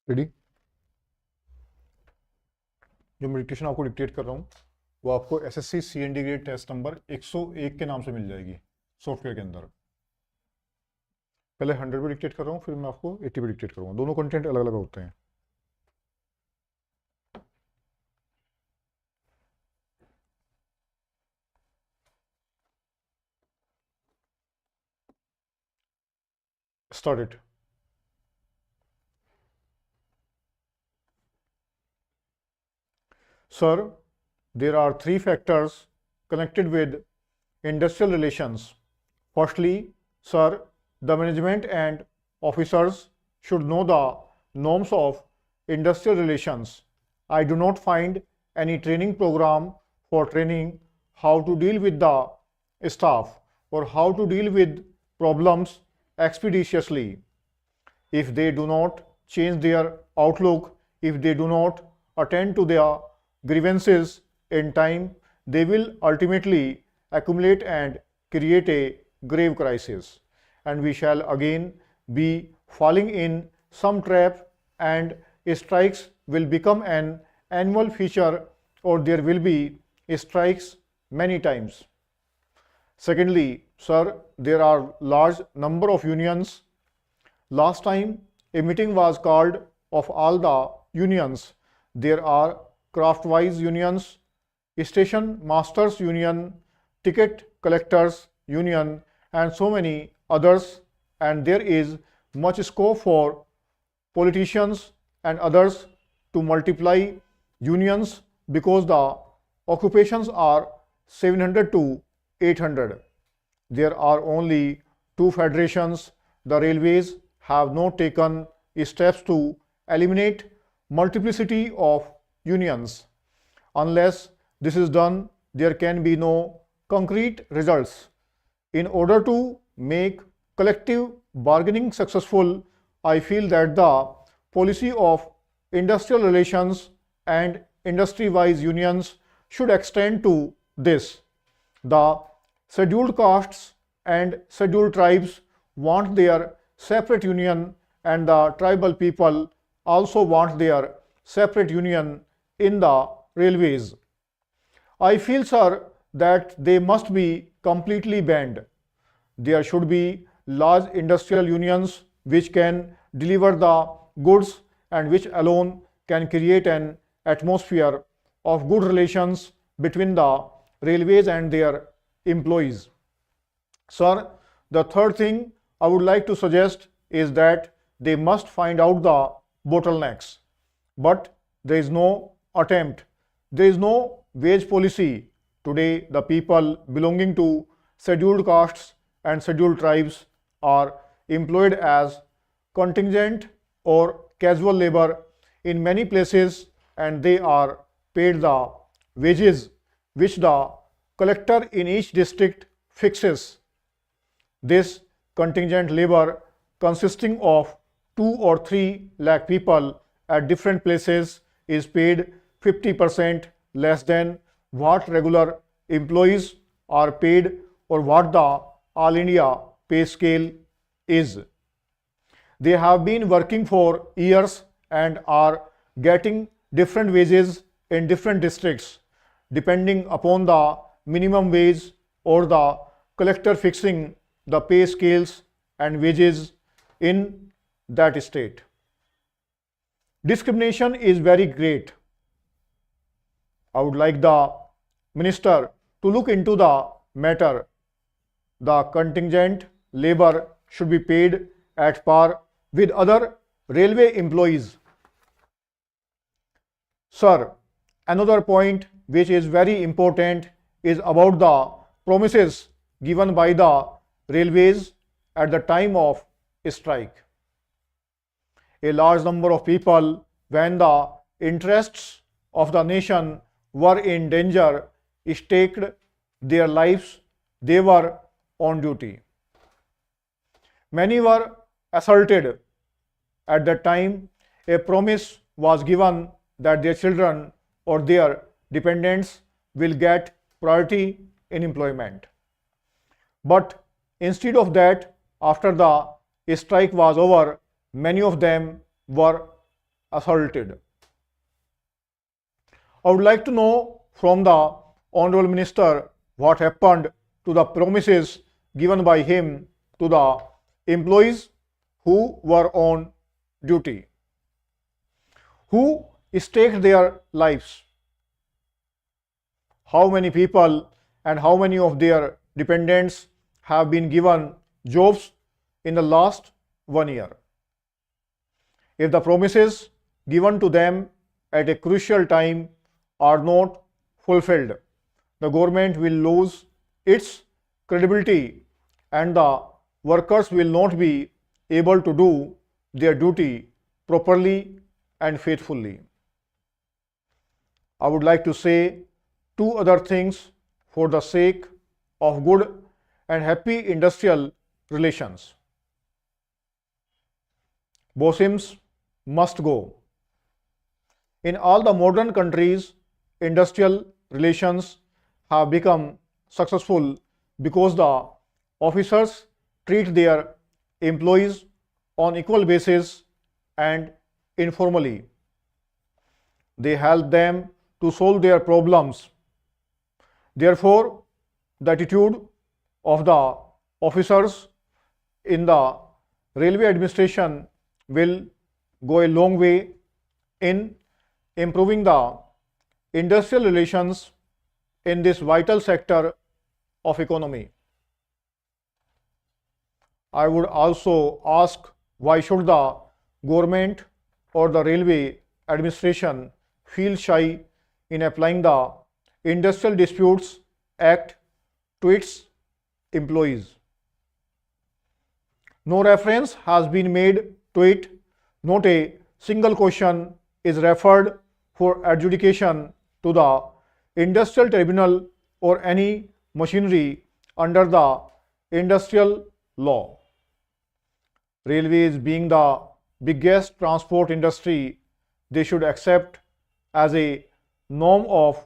Ready. जो मैं dictation आपको डिक्टेट कर रहा हूँ वो आपको SSC CND grade test number 101 के नाम से मिल जाएगी सॉफ्टवेयर के अंदर। पहले 100 पे डिक्टेट कर रहा हूँ, फिर मैं आपको 80 पे डिक्टेट करूँगा। दोनों कंटेंट अलग अलग होते हैं। Start it. Sir, there are three factors connected with industrial relations. Firstly, sir, the management and officers should know the norms of industrial relations. I do not find any training program for training how to deal with the staff or how to deal with problems expeditiously. If they do not change their outlook, if they do not attend to their grievances in time, they will ultimately accumulate and create a grave crisis. And we shall again be falling in some trap, and strikes will become an annual feature, or there will be strikes many times. Secondly, sir, there are large number of unions. Last time a meeting was called of all the unions. There are craftwise unions, station masters union, ticket collectors union, and so many others, and there is much scope for politicians and others to multiply unions because the occupations are 700 to 800. There are only two federations. The railways have not taken steps to eliminate multiplicity of unions. Unless this is done, there can be no concrete results. In order to make collective bargaining successful, I feel that the policy of industrial relations and industry-wise unions should extend to this. The scheduled castes and scheduled tribes want their separate union, and the tribal people also want their separate union in the railways. I feel, sir, that they must be completely banned. There should be large industrial unions which can deliver the goods and which alone can create an atmosphere of good relations between the railways and their employees. Sir, the third thing I would like to suggest is that they must find out the bottlenecks. But there is no attempt. There is no wage policy. Today, the people belonging to scheduled castes and scheduled tribes are employed as contingent or casual labor in many places, and they are paid the wages which the collector in each district fixes. This contingent labor, consisting of 2 or 3 lakh people at different places, is paid 50% less than what regular employees are paid or what the All India pay scale is. They have been working for years and are getting different wages in different districts depending upon the minimum wage or the collector fixing the pay scales and wages in that state. Discrimination is very great. I would like the minister to look into the matter. The contingent labor should be paid at par with other railway employees. Sir, another point which is very important is about the promises given by the railways at the time of strike. A large number of people, when the interests of the nation were in danger, staked their lives. They were on duty. Many were assaulted. At that time, a promise was given that their children or their dependents will get priority in employment. But instead of that, after the strike was over, many of them were assaulted. I would like to know from the Honorable Minister what happened to the promises given by him to the employees who were on duty, who staked their lives. How many people and how many of their dependents have been given jobs in the last 1 year? If the promises given to them at a crucial time are not fulfilled, the government will lose its credibility and the workers will not be able to do their duty properly and faithfully. I would like to say two other things for the sake of good and happy industrial relations. BOSIMs must go. In all the modern countries, industrial relations have become successful because the officers treat their employees on equal basis and informally. They help them to solve their problems. Therefore, the attitude of the officers in the railway administration will go a long way in improving the industrial relations in this vital sector of economy. I would also ask, why should the government or the railway administration feel shy in applying the Industrial Disputes Act to its employees? No reference has been made to it, not a single question is referred for adjudication to the industrial tribunal or any machinery under the industrial law. Railways being the biggest transport industry, they should accept as a norm of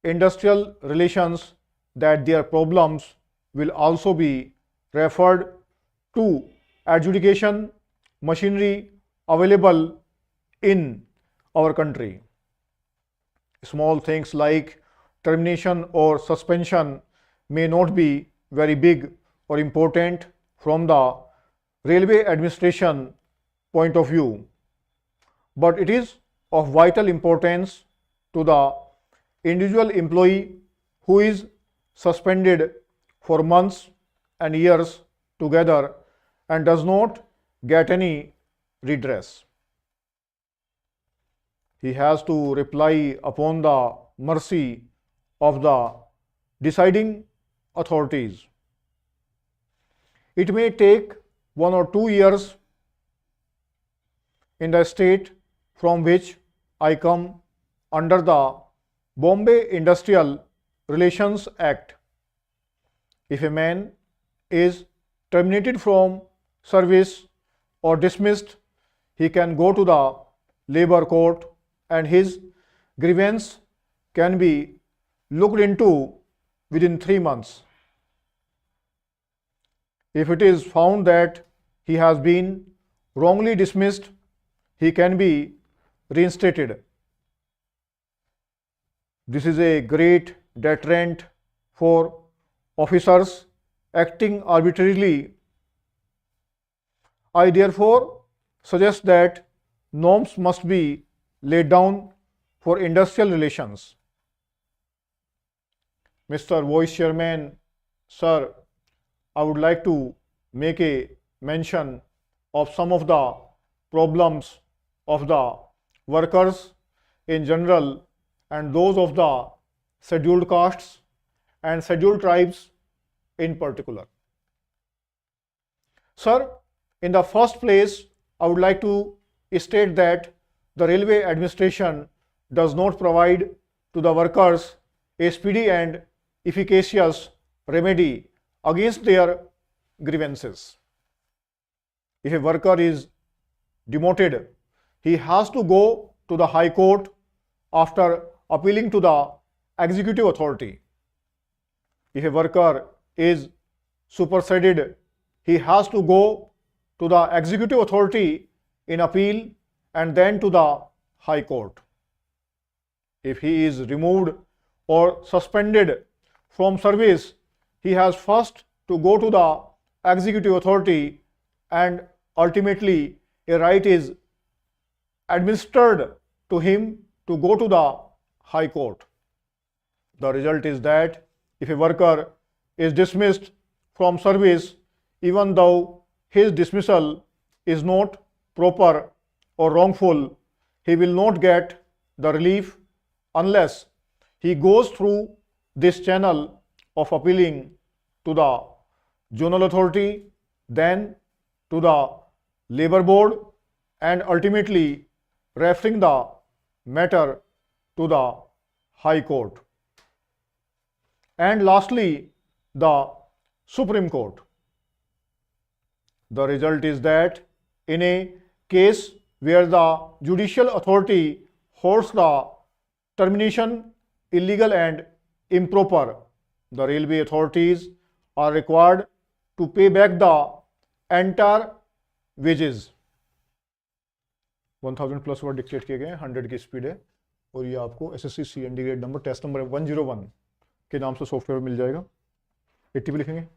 industrial relations that their problems will also be referred to adjudication machinery available in our country. Small things like termination or suspension may not be very big or important from the railway administration point of view, but it is of vital importance to the individual employee who is suspended for months and years together and does not get any redress. He has to rely upon the mercy of the deciding authorities. It may take 1 or 2 years in the state from which I come under the Bombay Industrial Relations Act. If a man is terminated from service or dismissed, he can go to the labor court and his grievance can be looked into within 3 months. If it is found that he has been wrongly dismissed, he can be reinstated. This is a great deterrent for officers acting arbitrarily. I therefore suggest that norms must be laid down for industrial relations. Mr. Vice Chairman, sir, I would like to make a mention of some of the problems of the workers in general and those of the scheduled castes and scheduled tribes in particular. Sir, in the first place, I would like to state that the railway administration does not provide to the workers a speedy and efficacious remedy against their grievances. If a worker is demoted, he has to go to the High Court after appealing to the executive authority. If a worker is superseded, he has to go to the executive authority in appeal and then to the High Court. If he is removed or suspended from service, he has first to go to the executive authority, and ultimately a right is administered to him to go to the High Court. The result is that if a worker is dismissed from service, even though his dismissal is not proper or wrongful, he will not get the relief unless he goes through this channel of appealing to the zonal authority, then to the labor board, and ultimately referring the matter to the High Court. And lastly, the Supreme Court. The result is that in a case where the judicial authority holds the termination illegal and improper, the railway authorities are required to pay back the entire wages. 1000 plus word dictate किए गए, 100 की speed है, और ये आपको SSC CND grade number test number 101 के नाम से सॉफ्टवेयर मिल जाएगा. 80 पे लिखेंगे.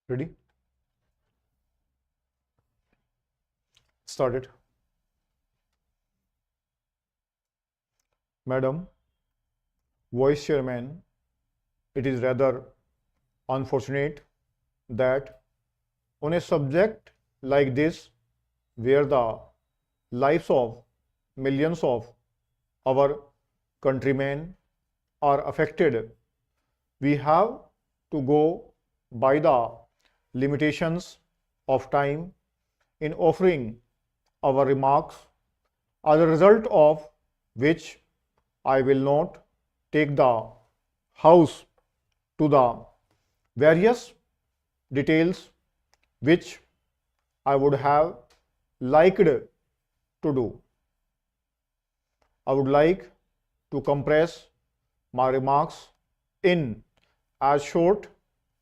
Ready? Started. Madam, Vice Chairman, it is rather unfortunate that on a subject like this, where the lives of millions of our countrymen are affected, we have to go by the limitations of time in offering our remarks, as a result of which I will not take the House to the various details which I would have liked to do. I would like to compress my remarks in as short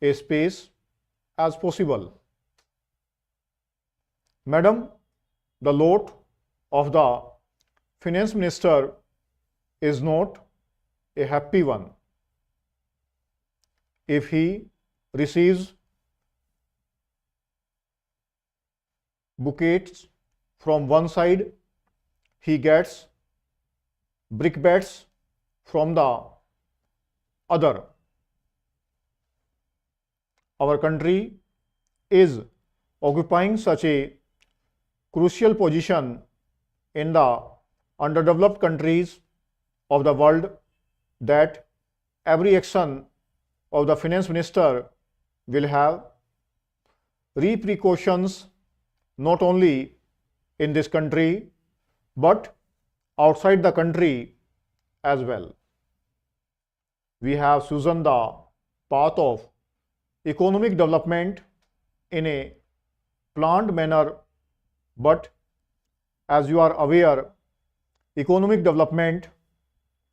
a space as possible. Madam, the lot of the Finance Minister is not a happy one. If he receives bouquets from one side, he gets brickbats from the other. Our country is occupying such a crucial position in the underdeveloped countries of the world that every action of the Finance Minister will have repercussions not only in this country but outside the country as well. We have chosen the path of economic development in a planned manner, but as you are aware, economic development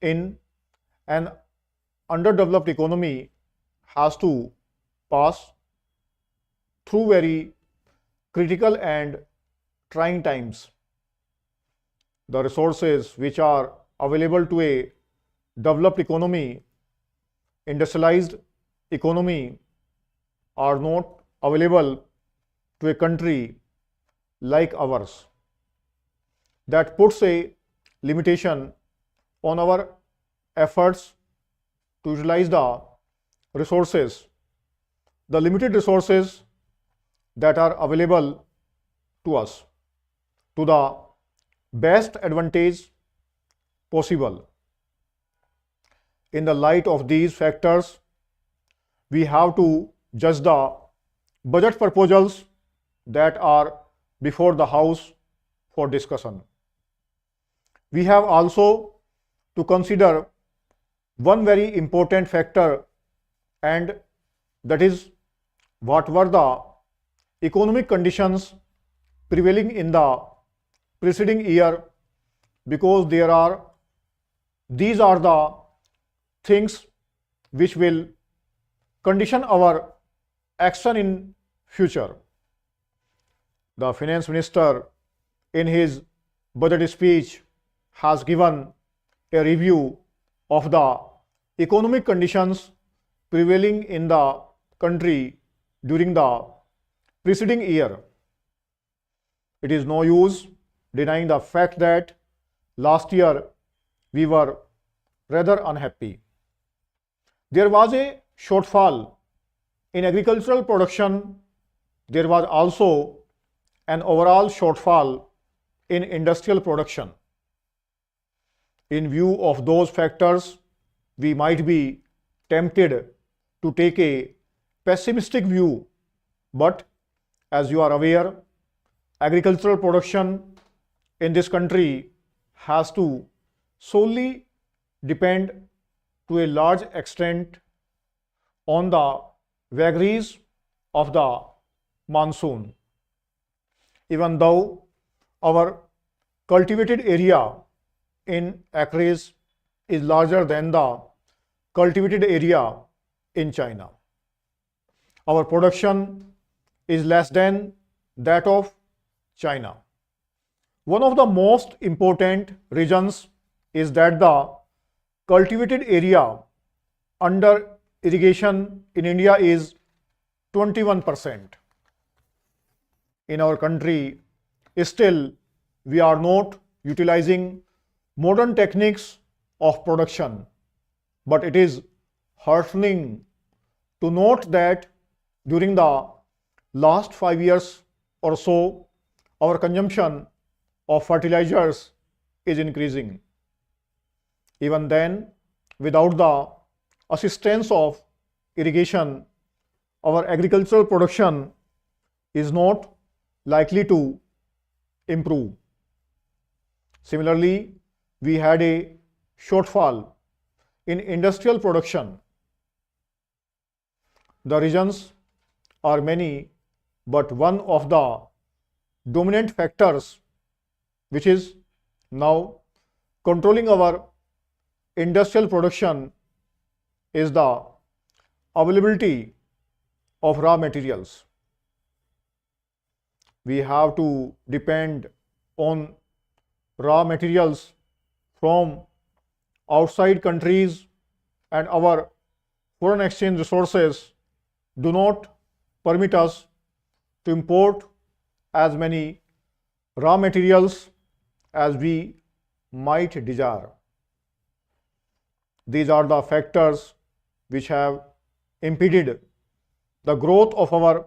in an underdeveloped economy has to pass through very critical and trying times. The resources which are available to a developed economy, industrialized economy, are not available to a country like ours. That puts a limitation on our efforts to utilize the resources, the limited resources that are available to us, to the best advantage possible. In the light of these factors, we have to judge the budget proposals that are before the House for discussion. We have also to consider one very important factor, and that is what were the economic conditions prevailing in the preceding year, because these are the things which will condition our action in future. The finance minister in his budget speech has given a review of the economic conditions prevailing in the country during the preceding year. It is no use denying the fact that last year we were rather unhappy. There was a shortfall in agricultural production. There was also an overall shortfall in industrial production. In view of those factors, we might be tempted to take a pessimistic view, but as you are aware, agricultural production in this country has to solely depend to a large extent on the vagaries of the monsoon. Even though our cultivated area in acres is larger than the cultivated area in China, our production is less than that of China. One of the most important reasons is that the cultivated area under irrigation in India is 21%. In our country, still we are not utilizing modern techniques of production, but it is heartening to note that during the last 5 years or so, our consumption of fertilizers is increasing. Even then, without the assistance of irrigation, our agricultural production is not likely to improve. Similarly, we had a shortfall in industrial production. The reasons are many, but one of the dominant factors which is now controlling our industrial production is the availability of raw materials. We have to depend on raw materials from outside countries, and our foreign exchange resources do not permit us to import as many raw materials as we might desire. These are the factors which have impeded the growth of our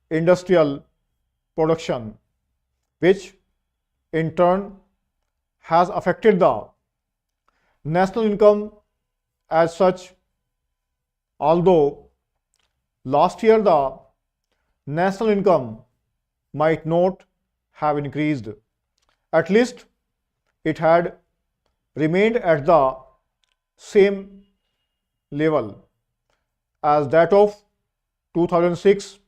industrial production, which in turn has affected the national income as such. Although last year the national income might not have increased, at least it had remained at the same level as that of 2006-07.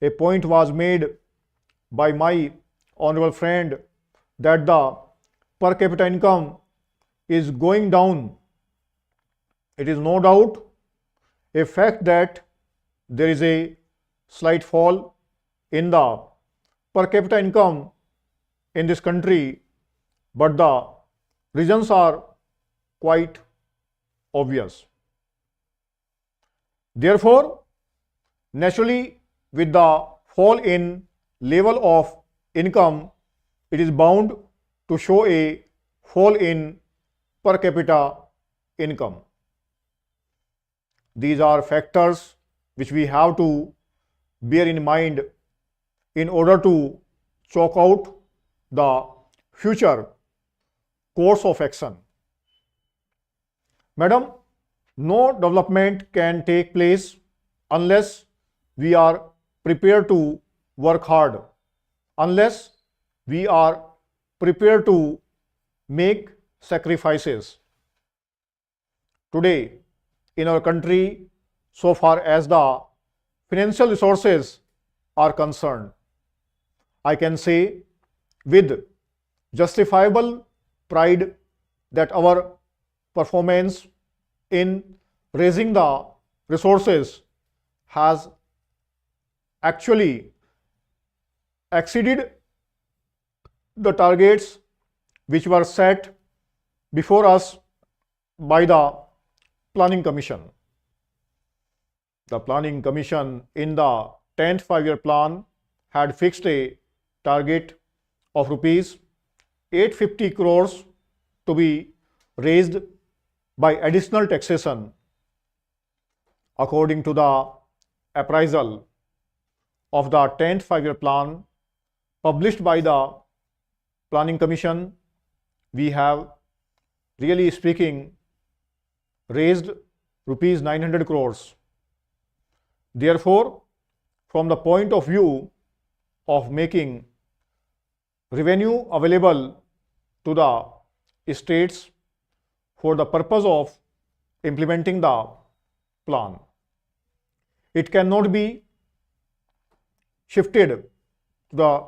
A point was made by my honorable friend that the per capita income is going down. It is no doubt a fact that there is a slight fall in the per capita income in this country, but the reasons are quite obvious. Therefore, naturally, with the fall in level of income, it is bound to show a fall in per capita income. These are factors which we have to bear in mind in order to chalk out the future course of action. Madam, no development can take place unless we are prepared to work hard, unless we are prepared to make sacrifices. Today, in our country, so far as the financial resources are concerned, I can say with justifiable pride that our performance in raising the resources has actually exceeded the targets which were set before us by the Planning Commission. The Planning Commission in the 10th 5-year plan had fixed a target of rupees 850 crores to be raised by additional taxation according to the appraisal of the 10th 5-year plan published by the Planning Commission. We have, really speaking, raised rupees 900 crores. Therefore, from the point of view of making revenue available to the states for the purpose of implementing the plan, it cannot be shifted to the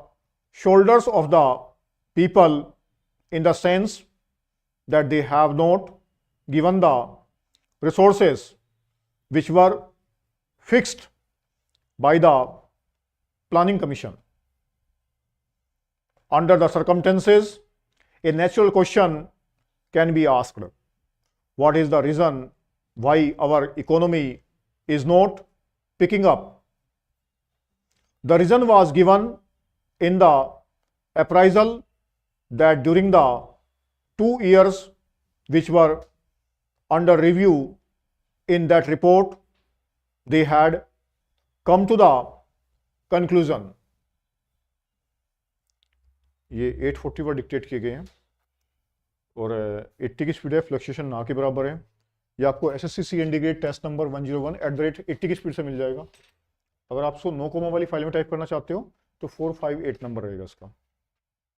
shoulders of the people in the sense that they have not given the resources which were fixed by the Planning Commission. Under the circumstances, a natural question can be asked: what is the reason why our economy is not picking up? The reason was given in the appraisal that during the 2 years which were under review in that report, they had come to the conclusion. ये 840 word dictate किए गए हैं और 80 की speed है, fluctuation ना के बराबर है। ये आपको SSC C D test number 101@80 की स्पीड से मिल जाएगा। अगर आप 109 कोमा वाली फाइल में टाइप करना चाहते हो तो 458 नंबर रहेगा इसका।